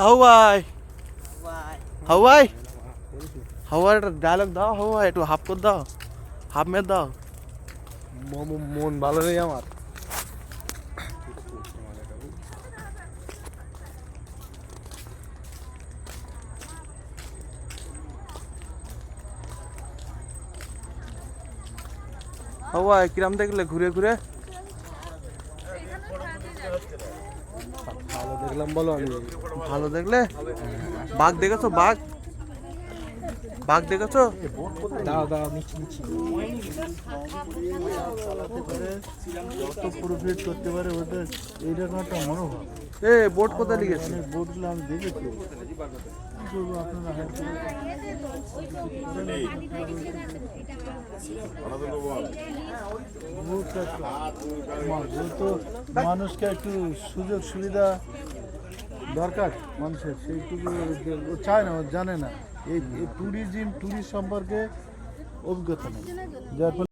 হাওয়াই হাওয়াই হাওয়াই dialogue দাও, হাওয়াই একটু half করে দাও, হাফ মেরে দাও। মন ভালো নেই আমার। হাওয়াই কিরাম দেখলে ঘুরে ঘুরে? ভালো দেখলাম বলো। আমি ভালো দেখলে? বাঘ দেখেছো? বাঘ বাঘ দেখেছো? দাও দাও নিচ্ছি নিচ্ছি। যত প্রফিট করতে পারে ওদের এইরকম একটা মনোভাব। এ বোট কোথায় লিখেছে? অনেক বোটগুলো আমি দেখেছি। কি করবো আপনারা হায়ার করে যেহেতু মানুষকে একটু সুযোগ সুবিধা দরকার মানুষের, সেইটুকু ও চায় না, ও জানে না এই ট্যুরিস্ট সম্পর্কে অভিজ্ঞতা নেই, যার ফলে